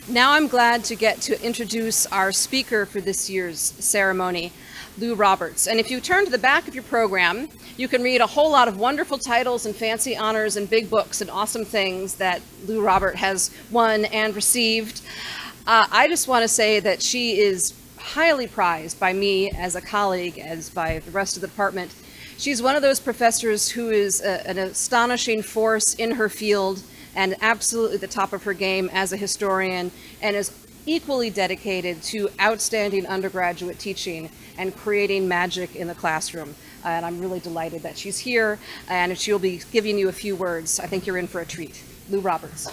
Now I'm glad to get to introduce our speaker for this year's ceremony, Lou Roberts. And if you turn to the back of your program, you can read a whole lot of wonderful titles and fancy honors and big books and awesome things that Lou Robert has won and received. I just want to say that she is highly prized by me as a colleague, as by the rest of the department. She's one of those professors who is an astonishing force in her field and absolutely the top of her game as a historian, and is equally dedicated to outstanding undergraduate teaching and creating magic in the classroom. And I'm really delighted that she's here, and she'll be giving you a few words. I think you're in for a treat. Lou Roberts.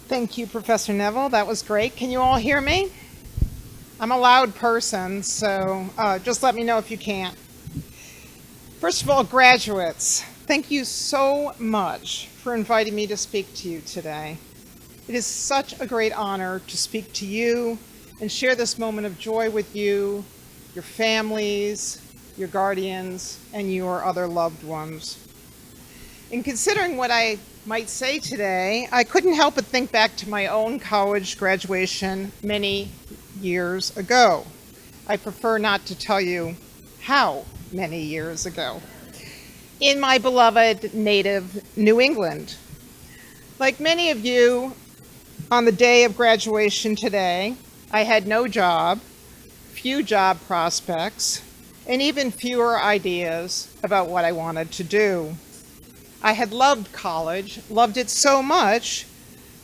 Thank you, Professor Neville. That was great. Can you all hear me? I'm a loud person, so just let me know if you can't. First of all, graduates, thank you so much for inviting me to speak to you today. It is such a great honor to speak to you and share this moment of joy with you, your families, your guardians, and your other loved ones. In considering what I might say today, I couldn't help but think back to my own college graduation many years ago. I prefer not to tell you how many years ago. In my beloved native New England. Like many of you, on the day of graduation today, I had no job, few job prospects, and even fewer ideas about what I wanted to do. I had loved college, loved it so much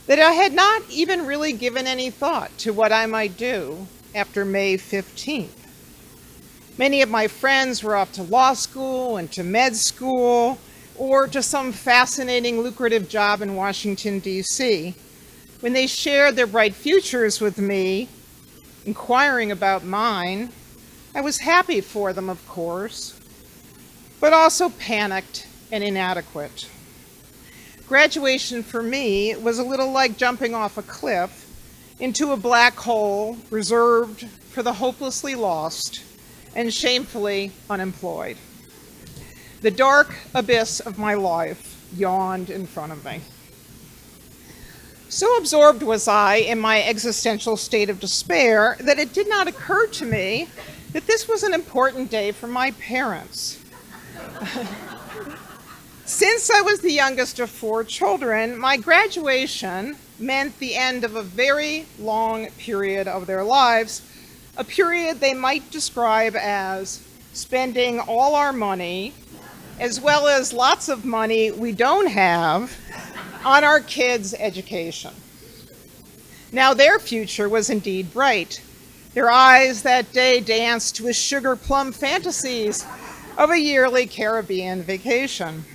that I had not even really given any thought to what I might do after May 15th. Many of my friends were off to law school and to med school or to some fascinating, lucrative job in Washington, D.C. When they shared their bright futures with me, inquiring about mine, I was happy for them, of course, but also panicked and inadequate. Graduation for me was a little like jumping off a cliff into a black hole reserved for the hopelessly lost and shamefully unemployed. The dark abyss of my life yawned in front of me. So absorbed was I in my existential state of despair that it did not occur to me that this was an important day for my parents. Since I was the youngest of 4 children, my graduation meant the end of a very long period of their lives, a period they might describe as spending all our money, as well as lots of money we don't have, on our kids' education. Now their future was indeed bright. Their eyes that day danced to a sugar plum fantasies of a yearly Caribbean vacation.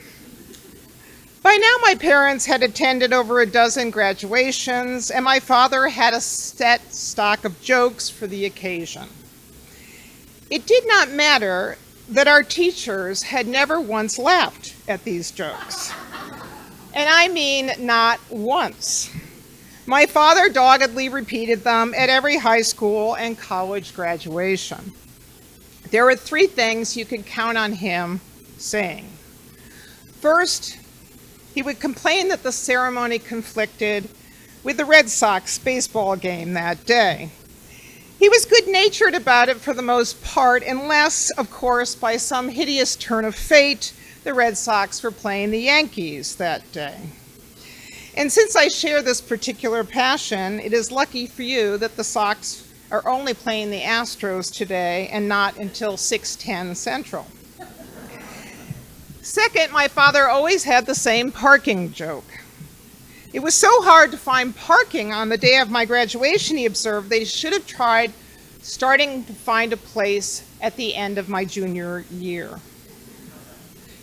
By now, my parents had attended over a dozen graduations, and my father had a set stock of jokes for the occasion. It did not matter that our teachers had never once laughed at these jokes. And I mean not once. My father doggedly repeated them at every high school and college graduation. There were 3 things you could count on him saying. First, he would complain that the ceremony conflicted with the Red Sox baseball game that day. He was good-natured about it for the most part, unless, of course, by some hideous turn of fate, the Red Sox were playing the Yankees that day. And since I share this particular passion, it is lucky for you that the Sox are only playing the Astros today and not until 6:10 Central. Second, my father always had the same parking joke. It was so hard to find parking on the day of my graduation, he observed, they should have tried starting to find a place at the end of my junior year.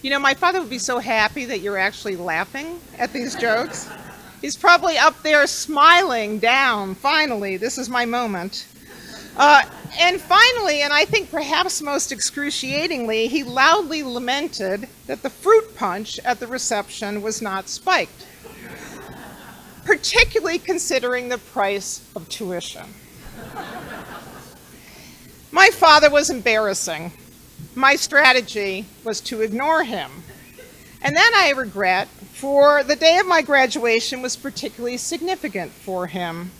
You know, my father would be so happy that you're actually laughing at these jokes. He's probably up there smiling down, finally, this is my moment. And finally, and I think perhaps most excruciatingly, he loudly lamented that the fruit punch at the reception was not spiked, particularly considering the price of tuition. My father was embarrassing. My strategy was to ignore him. And then I regret, for the day of my graduation was particularly significant for him.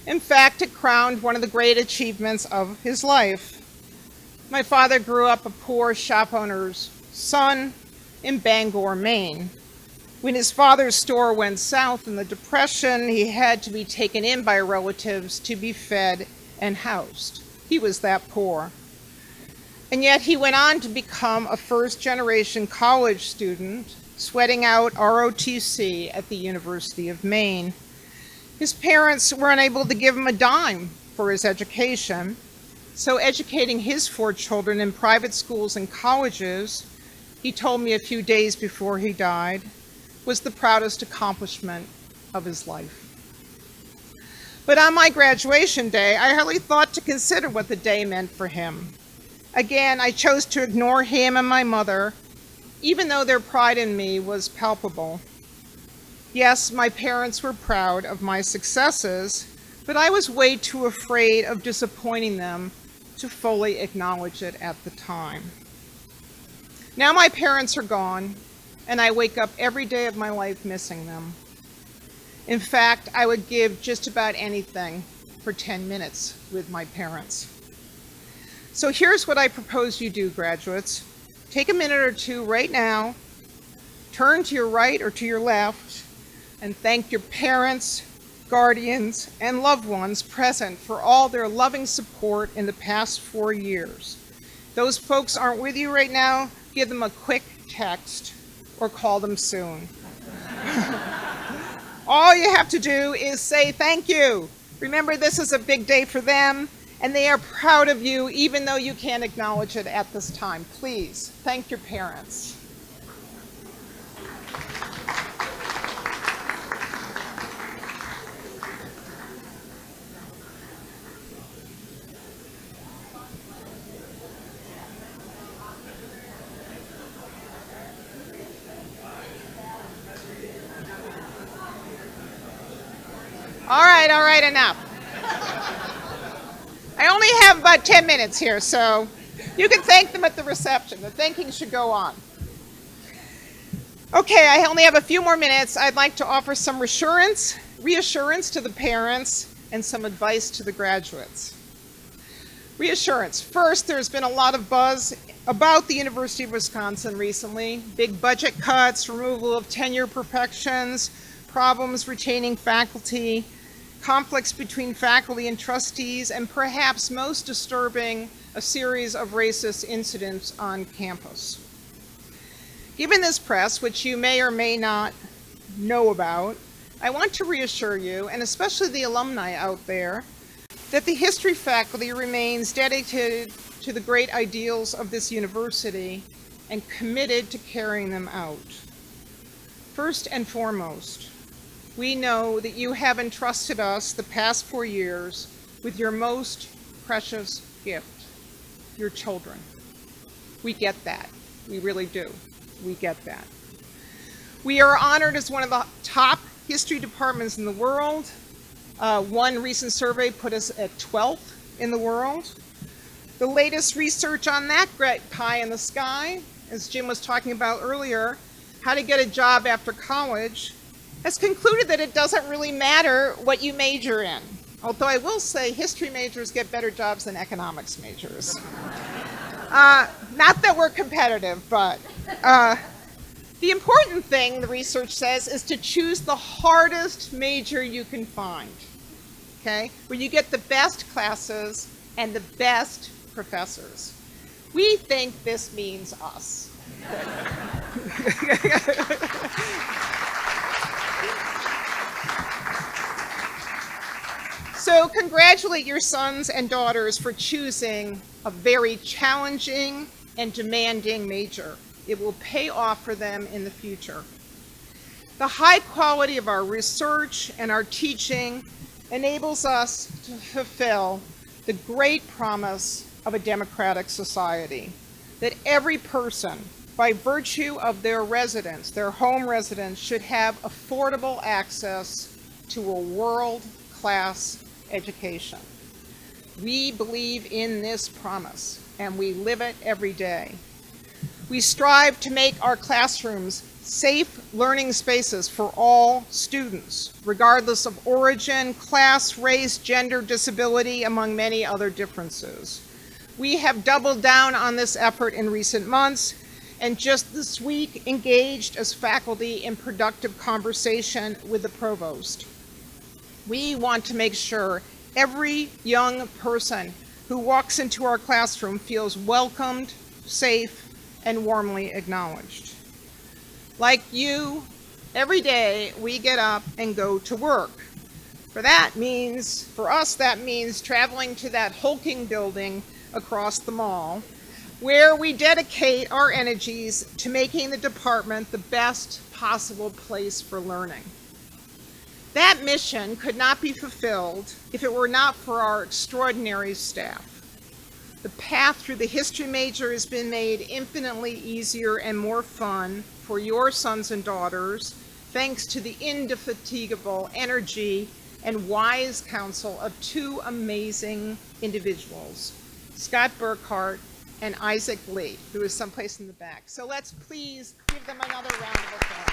In fact, it crowned one of the great achievements of his life. My father grew up a poor shop owner's son in Bangor, Maine. When his father's store went south in the Depression, he had to be taken in by relatives to be fed and housed. He was that poor. And yet he went on to become a first-generation college student, sweating out ROTC at the University of Maine. His parents were unable to give him a dime for his education, so educating his 4 children in private schools and colleges, he told me a few days before he died, was the proudest accomplishment of his life. But on my graduation day, I hardly thought to consider what the day meant for him. Again, I chose to ignore him and my mother, even though their pride in me was palpable. Yes, my parents were proud of my successes, but I was way too afraid of disappointing them to fully acknowledge it at the time. Now my parents are gone, and I wake up every day of my life missing them. In fact, I would give just about anything for 10 minutes with my parents. So here's what I propose you do, graduates. Take a minute or two right now, turn to your right or to your left, and thank your parents, guardians, and loved ones present for all their loving support in the past 4 years. Those folks aren't with you right now, give them a quick text or call them soon. All you have to do is say thank you. Remember, this is a big day for them, and they are proud of you even though you can't acknowledge it at this time. Please, thank your parents. All right, enough. I only have about 10 minutes here, so you can thank them at the reception. The thanking should go on. Okay, I only have a few more minutes. I'd like to offer some reassurance to the parents and some advice to the graduates. Reassurance. First, there's been a lot of buzz about the University of Wisconsin recently. Big budget cuts, removal of tenure perfections, problems retaining faculty, conflicts between faculty and trustees, and perhaps most disturbing, a series of racist incidents on campus. Given this press, which you may or may not know about, I want to reassure you, and especially the alumni out there, that the history faculty remains dedicated to the great ideals of this university and committed to carrying them out. First and foremost, we know that you have entrusted us the past 4 years with your most precious gift, your children. We get that. We really do. We get that. We are honored as one of the top history departments in the world. One recent survey put us at 12th in the world. The latest research on that great pie in the sky, as Jim was talking about earlier, how to get a job after college, has concluded that it doesn't really matter what you major in. Although I will say history majors get better jobs than economics majors. Not that we're competitive, but the important thing, the research says, is to choose the hardest major you can find, okay? Where you get the best classes and the best professors. We think this means us. So congratulate your sons and daughters for choosing a very challenging and demanding major. It will pay off for them in the future. The high quality of our research and our teaching enables us to fulfill the great promise of a democratic society, that every person, by virtue of their residence, their home residence, should have affordable access to a world-class education. We believe in this promise, and we live it every day. We strive to make our classrooms safe learning spaces for all students, regardless of origin, class, race, gender, disability, among many other differences. We have doubled down on this effort in recent months, and just this week engaged as faculty in productive conversation with the provost. We want to make sure every young person who walks into our classroom feels welcomed, safe, and warmly acknowledged. Like you, every day we get up and go to work. For us, that means traveling to that hulking building across the mall, where we dedicate our energies to making the department the best possible place for learning. That mission could not be fulfilled if it were not for our extraordinary staff. The path through the history major has been made infinitely easier and more fun for your sons and daughters, thanks to the indefatigable energy and wise counsel of two amazing individuals, Scott Burkhart and Isaac Lee, who is someplace in the back. So let's please give them another round of applause.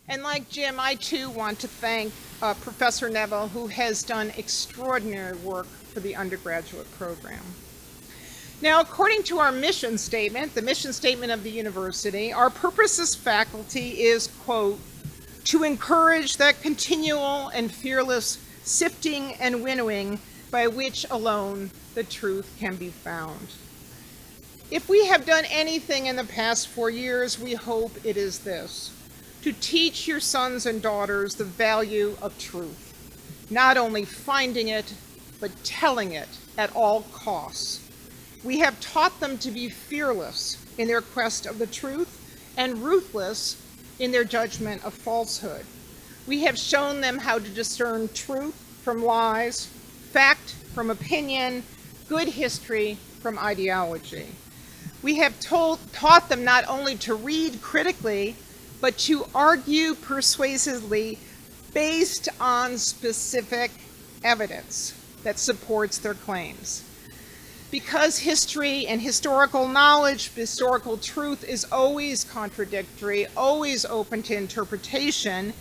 And like Jim, I too want to thank Professor Neville, who has done extraordinary work for the undergraduate program. Now, according to our mission statement, the mission statement of the university, our purpose as faculty is, quote, to encourage that continual and fearless sifting and winnowing by which alone the truth can be found. If we have done anything in the past 4 years, we hope it is this: to teach your sons and daughters the value of truth, not only finding it, but telling it at all costs. We have taught them to be fearless in their quest of the truth and ruthless in their judgment of falsehood. We have shown them how to discern truth from lies, fact from opinion, good history from ideology. We have taught them not only to read critically, but to argue persuasively based on specific evidence that supports their claims. Because history and historical knowledge, historical truth is always contradictory, always open to interpretation,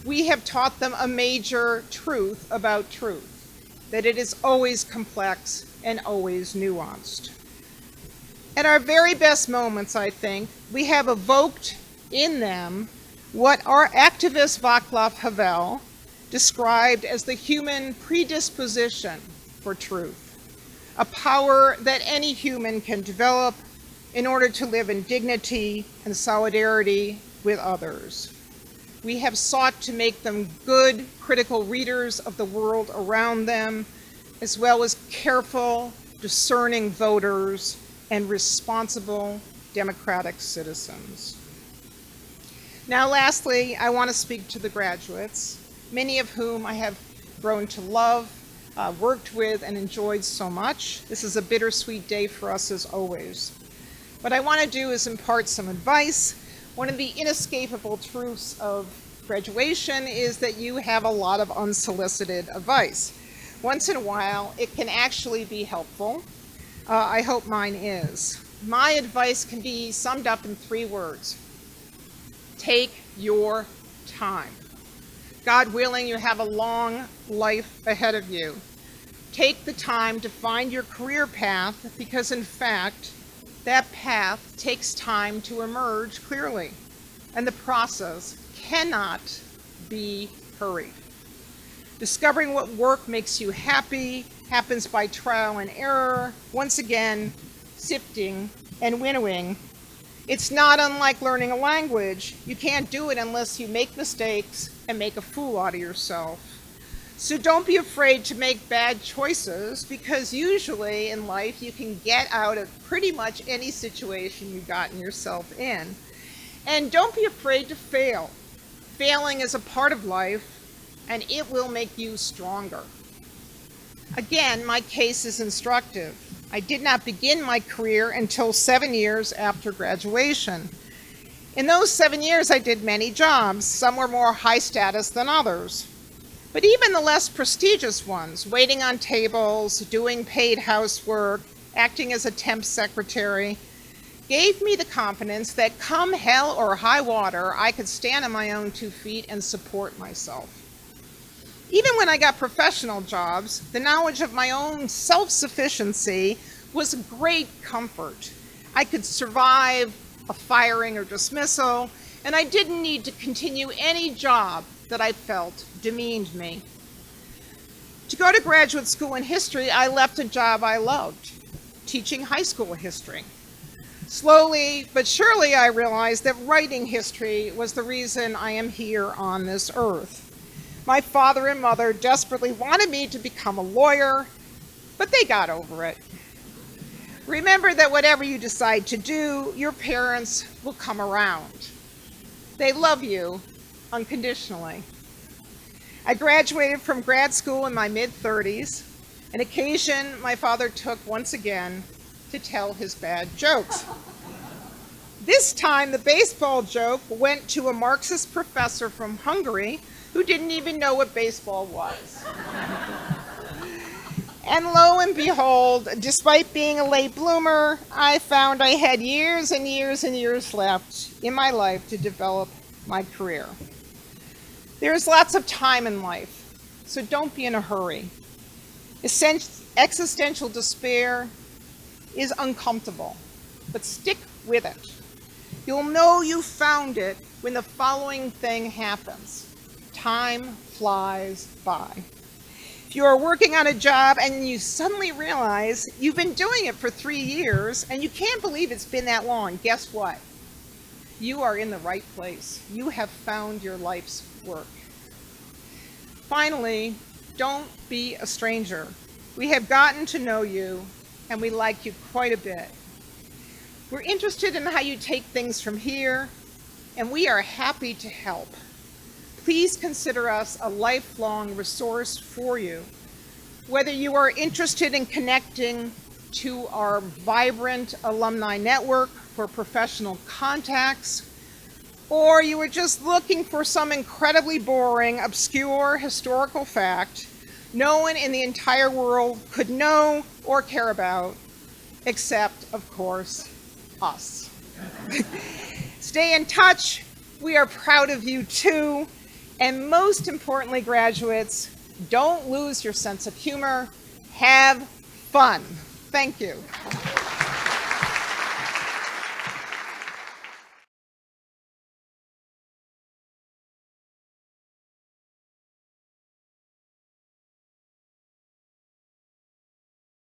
we have taught them a major truth about truth, that it is always complex and always nuanced. At our very best moments, I think, we have evoked in them what our activist Václav Havel described as the human predisposition for truth, a power that any human can develop in order to live in dignity and solidarity with others. We have sought to make them good, critical readers of the world around them, as well as careful, discerning voters and responsible democratic citizens. Now, lastly, I want to speak to the graduates, many of whom I have grown to love, worked with, and enjoyed so much. This is a bittersweet day for us as always. What I want to do is impart some advice. One of the inescapable truths of graduation is that you have a lot of unsolicited advice. Once in a while, it can actually be helpful. I hope mine is. My advice can be summed up in 3 words. Take your time. God willing, you have a long life ahead of you. Take the time to find your career path, because in fact, that path takes time to emerge clearly, and the process cannot be hurried. Discovering what work makes you happy happens by trial and error, once again, sifting and winnowing. It's not unlike learning a language. You can't do it unless you make mistakes and make a fool out of yourself. So don't be afraid to make bad choices, because usually in life you can get out of pretty much any situation you've gotten yourself in. And don't be afraid to fail. Failing is a part of life, and it will make you stronger. Again, my case is instructive. I did not begin my career until 7 years after graduation. In those 7 years, I did many jobs. Some were more high status than others. But even the less prestigious ones, waiting on tables, doing paid housework, acting as a temp secretary, gave me the confidence that come hell or high water, I could stand on my own 2 feet and support myself. Even when I got professional jobs, the knowledge of my own self-sufficiency was a great comfort. I could survive a firing or dismissal, and I didn't need to continue any job that I felt demeaned me. To go to graduate school in history, I left a job I loved, teaching high school history. Slowly but surely, I realized that writing history was the reason I am here on this earth. My father and mother desperately wanted me to become a lawyer, but they got over it. Remember that whatever you decide to do, your parents will come around. They love you unconditionally. I graduated from grad school in my mid-30s, an occasion my father took once again to tell his bad jokes. This time, the baseball joke went to a Marxist professor from Hungary who didn't even know what baseball was. And lo and behold, despite being a late bloomer, I found I had years and years and years left in my life to develop my career. There's lots of time in life, so don't be in a hurry. Existential despair is uncomfortable, but stick with it. You'll know you found it when the following thing happens. Time flies by. If you are working on a job and you suddenly realize you've been doing it for 3 years and you can't believe it's been that long, guess what? You are in the right place. You have found your life's work. Finally, don't be a stranger. We have gotten to know you and we like you quite a bit. We're interested in how you take things from here, and we are happy to help. Please consider us a lifelong resource for you. Whether you are interested in connecting to our vibrant alumni network for professional contacts, or you are just looking for some incredibly boring, obscure historical fact no one in the entire world could know or care about, except, of course, us. Stay in touch. We are proud of you too. And most importantly, graduates, don't lose your sense of humor. Have fun. Thank you.